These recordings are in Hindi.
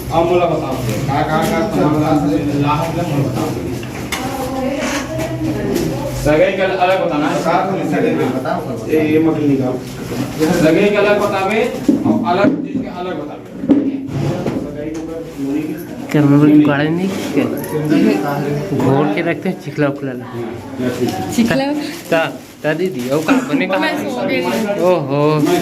अब मला बताओ सगाई का अलग बताना है। ये मत निकाल, सगाई का अलग बतावे और अलग चीज के अलग बतावे। काढ़े नहीं घोल के रखते हैं चिखला उखला चिखला ता दीदी और का बने का ओहो मतलब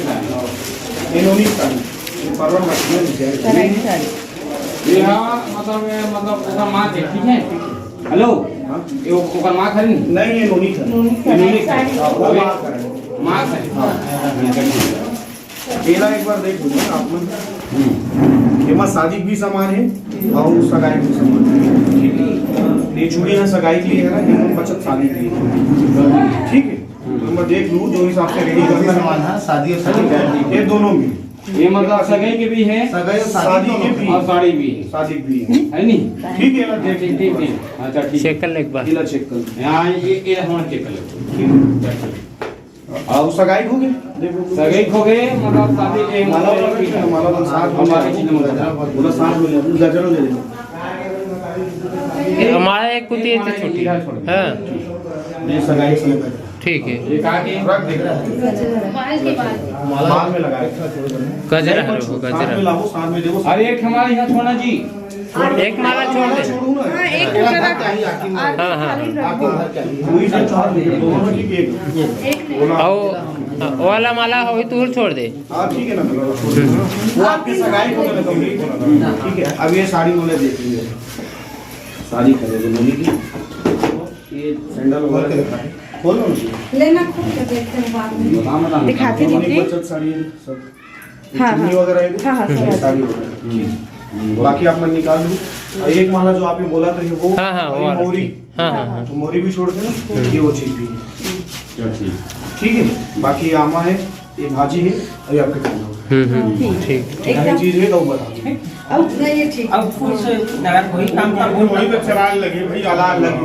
ओकर मां थे, ठीक है। हेलो ये ओकर मां खरी नहीं, ये नोनी था, वो मां खरी। केला एक बार देख लो आप लोग, एमा शादी भी सामान है और सगाई भी सामान है, ठीक है। ये चूड़ी है सगाई के लिए है ना, ये बचत शादी के लिए, ठीक है। तो मैं देख लूँ जो हिसाब से रेडी करना सामान है, शादी और शादी ये दोनों भी, ये मतलब सगाई के भी है, सगाई और शादी के भी और साड़ी भी है, शादी भी है नहीं, ठीक है ना। देख ठीक है, अच्छा ठीक चेक कर ले एक बार, केला चेक कर यहाँ ये हम चेक कर लेते। और सगाई हो गई, देखो सगाई हो गए मतलब शादी माला माला साथ बोला साथ ले ले गजरो ले ले। हमारा एक कुत्ती है छोटी, हाँ ये सगाई से ठीक है। ये कहा कि रख देख रहा है माला में लगाए गजरा है वो साथ गजरा, में लाओ, साथ में देखो। अरे एक हमारे यहाँ छोड़ना जी, एक माला छोड़ दे, छोड़ू ना, हाँ हाँ वही से चार दोनों में ठीक है। और वाला माला हो तू छोड़ दे, हाँ ठीक है ना, वो आपकी सगाई को मैंने कंप्लीट होना, ठीक है। अब ये साड़ी मोले देख लीजिए, साड़ी खरीदे नोनी की, ये सैंडल वगैरह खोलो लेना, खोल के देखते हैं बाद में दिखाती दीदी। बचत साड़ी है सब, हाँ, चुन्नी हाँ। वगैरह है, हाँ, हाँ, ये सब साड़ी वगैरह। बाकी आप मैं निकाल लूँ। एक माला जो आपने बोला था वो, हाँ हाँ वो वाला, मोरी, हाँ हाँ तो मोरी भी छोड़ देना, ये वो चीज भी है, ठीक है। बाकी आमा है, ये भाजी है, और ये आपके खाना ठीक। एक चीज है तो वो बता। अब नहीं ये ठीक, अब फूल से नगर कोई काम का वही पे चराग लगे भाई, अलाग लगे,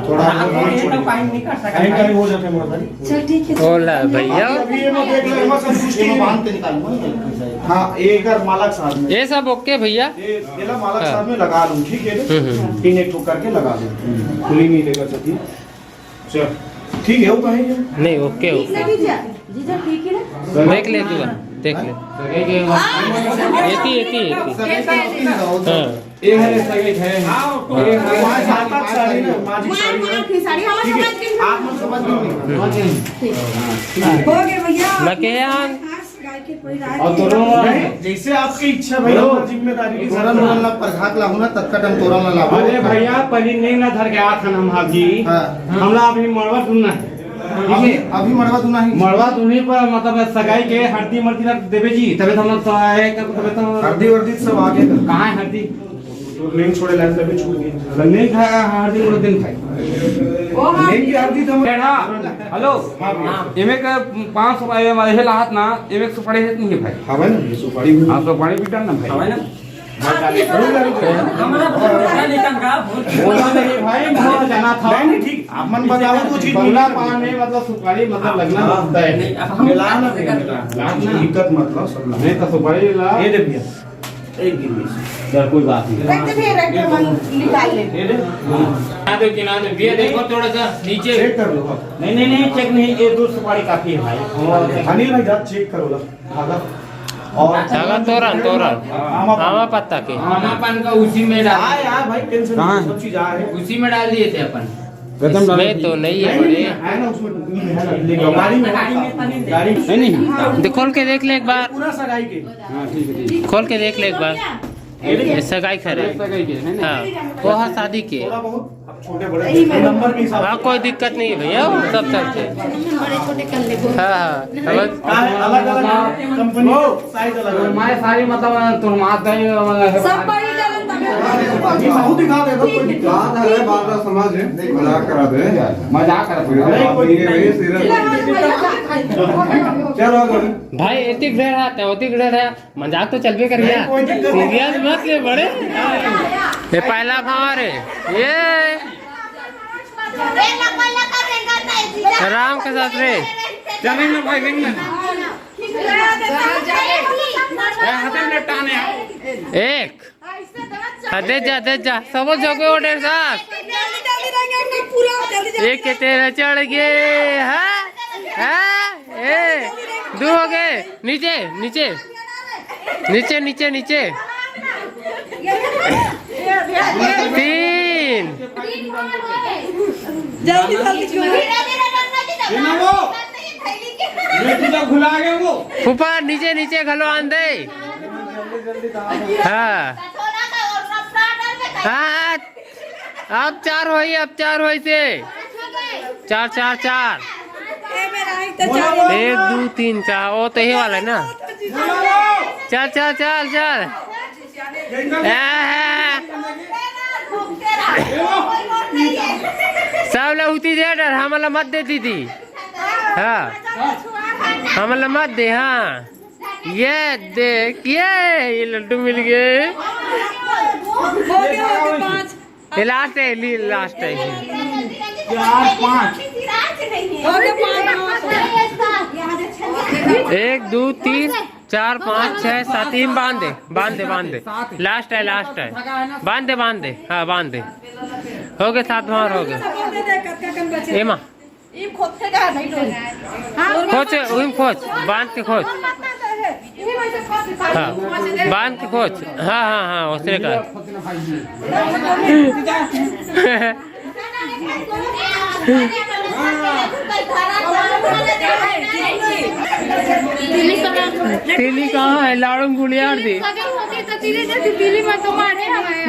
थोड़ा तो काम नहीं कर सकता कहीं कहीं हो जाते मोर। चल ठीक है। ओला भैया अभी ये मैं देख ले, मैं संतुष्टि में बांध के निकालूंगा। हाँ एक बार माला के साथ में, ये सब ओके भैया, ये केला माला के साथ में लगा लूं, ठीक है ना। तीन एक ठोक करके लगा दूं, खुली नहीं देगा सती। चल ठीक है, वो कहेंगे नहीं ओके ठीक ओके, है जीजा, जीजा ठीक है ना। देख ले तू देख ले, एती एती एती हाँ ये है सगाई है, हमारे साथ साथ साड़ी ना, माजी साड़ी है, की साड़ी हम ठीक समझ है। गए, आप लोग समझ गए हो गए भैया। मकेयान गाय के कोई राज और दोनों नहीं, जैसे आपकी इच्छा भाई, हमारी जिम्मेदारी की सारा मोहल्ला प्रघात लागू ना, तत्का टाइम तोरा ना लागू। अरे भैया पहले नहीं ना धर के आ था हम हाजी, हमला अभी मरवा सुनना है, ठीक है। अभी मरवा तू नहीं, मरवा तुनी पर मतलब सगाई के हल्दी मर्दी ना देवे जी, तबे तो हम लोग सहाय कर, तबे तो हल्दी वर्दी सब आगे कर, कहाँ है हल्दी, नहीं छोड़े लाइन तभी छूट गई। नहीं खाया हल्दी वो दिन खाई नहीं की हल्दी तो बेटा। हेलो एमे का 500 आए वाले लाहत ना, एमे सुपारी है नहीं है भाई, हाँ भाई ना, ये सुपारी भी हां सुपारी पिटन ना भाई, हमारा निकल का बोला नहीं भाई, मोर जाना था नहीं ठीक, आप मन बताओ तो चीज बंगला पान में मतलब सुपारी मतलब लगना होता है, मिला ना दिक्कत मतलब सब ला। नहीं तो सुपारी ला, ये दे भैया, एक गिर चल कोई बात नहीं, रख दे भैया, रख दे, हम निकाल ले। ये दे, ना दो किना दो, ये देखो थोड़ा सा नीचे, चेक कर लो। नहीं नहीं नहीं चेक नहीं, ये 2 सुपारी काफी है भाई। अनिल भाई जा चेक करो ला धागा, और धागा तोरण तोरण आमा पत्ता के, आमा पान का उसी में डाल, आ यार भाई टेंशन कहाँ नहीं, सब चीज आ है, उसी में डाल दिए थे अपन। इसमें तो नहीं है बड़े, है ना उसमें टुकड़ी में है ना, ले लो गाड़ी में, गाड़ी में नहीं नहीं खोल के देख ले एक बार, पूरा सगाई के, हां ठीक है ठीक खोल के देख ले एक बार, ये सगाई खरे, है, सगाई के है ना, हाँ वो है शादी के, थोड़ा बहुत अब छोटे बड़े नंबर के हिसाब वहाँ कोई दिक्कत नहीं है भैया, वो सब चलते, बड़े छोटे कर ले हाँ हाँ समझ, से अलग अलग कंपनी साइज अलग अलग। हमारे सारी मतलब तुरमात है सब बड़ी डालन ये बहुत दिखा दे दो, कोई दिक्कत बात है, बात का समाज है, मजाक करा दे, मजाक कर नहीं, कोई भाई सीरियस चलो भाई एतिक ढेर है, ओतिक ढेर है, मजाक तो चलबे करिए, सीरियस मत ले बड़े। ये पहला भावर है ये राम के साथ रे चलें ना भाई लेंगे हाथे में टाने एक दे जा सब जगह ऑर्डर साथ एक के तेरा चढ़ गए ए दो हो गए नीचे नीचे नीचे नीचे नीचे तीन खुला गया वो ऊपर नीचे नीचे घलो आंदे हाँ हाँ अब चार होई से चार चार चार 1 2 3 4 वो तो ये वाला है ना चल चल चल चल सब लहूती दे डर हमला मत देती थी हाँ हमला मत दे हाँ ये देख ये लड्डू मिल गए ये लास्ट है 4 5 1 2 3 4 5 6 7 3 बांध दे लास्ट है बांध दे हाँ बांध दे हो गए 7 बार हो गए एमा खोज बांध के खोज हाँ बांध के खोज हाँ उसने कहा तीली कहाँ है लाड़ू गुलियार दी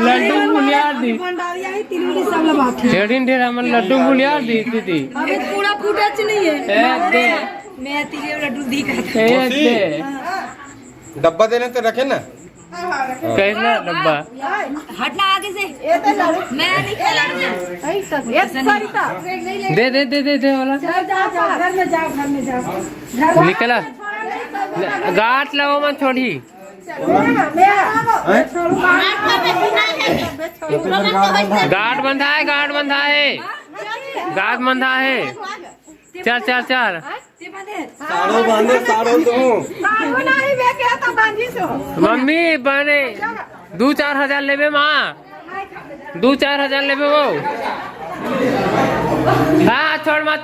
लड्डू गुलियार दी ढेर हमर लड्डू गुलियार दी दीदी पूरा फूटा नहीं है मैं तीले लड्डू दी दे डब्बा देने तो रखे ना कैसा डब्बा हटना आगे से मैं नहीं दे वाला घर में जाओ निकला गाठ लो मत छोड़ी गाठ बंधा है चल साड़ो बांधे साड़ो तो मम्मी बने 2-4 हजार लेबे माँ 2-4 हजार लेबे वो हाँ छोड़ मत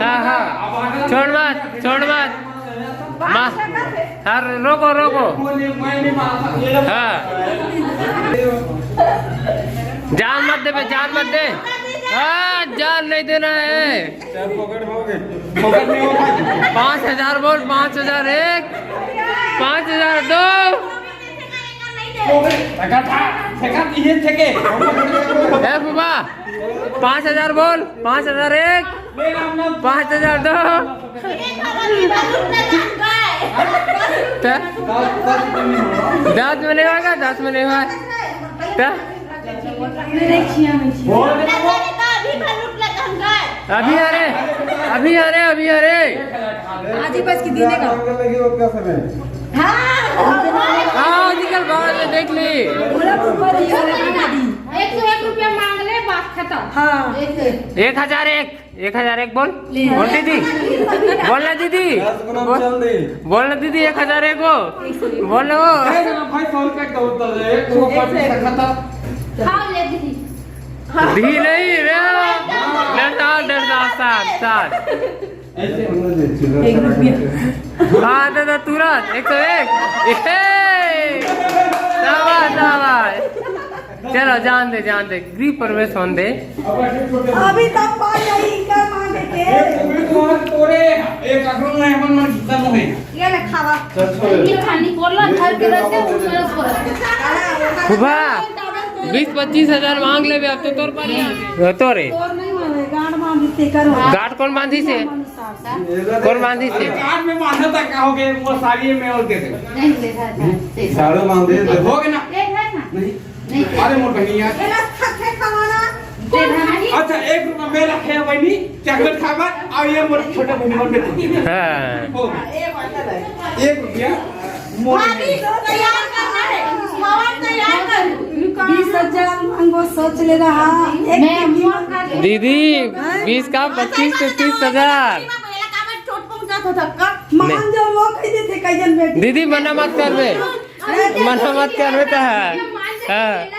हाँ छोड़ मत माँ हाँ रोको हाँ जान मत दे हाँ जान नहीं देना है 5,000 बोल 5,000 1 5,000 2 बुबा 5,000 बोल 5,000 1 5,000 2 10 में नहीं होगा 10 में नहीं होगा अभी अरे आज ही बस की दीने का हाँ निकल बाहर में देख ली 101 रुपया मांग ले बात खत्म हाँ 1,001 बोल दीदी बोलना दीदी 1,001 को बोलो भाई 100 रुपया दी नहीं रे डरता साथ हाँ दादा तुरंत 101 शाबाश चलो जान दे गृह प्रवेश होने दे अभी तक बात नहीं कर मांगे के तोरे एक अखरों में अपन मन कितना है ये ले खावा ये खानी कोला घर के रहते उसमें फुफा 20-25 हजार मांग ले अब तो तोर पर तोरे गांड बांधते करो गांठ कौन बांधी से कार्ड में बांधा था क्या हो गए वो साड़ी में और दे दे नहीं ले साड़ो बांधे हो गए ना नहीं अरे मोर बहनी यार अच्छा 1 रुपया में रखे बहनी चॉकलेट खावा और ये मोर छोटा बहनी मोर बेटी हाँ 1 रुपया तैयार करना है मावा तैयार कर वो सोच ले रहा एक मैं मोर का दीदी 20 का 25 से 30,000 मान जो वो कह देते कैजन बेटी दीदी मना मत कर बे मना मत कर बे तो है हाँ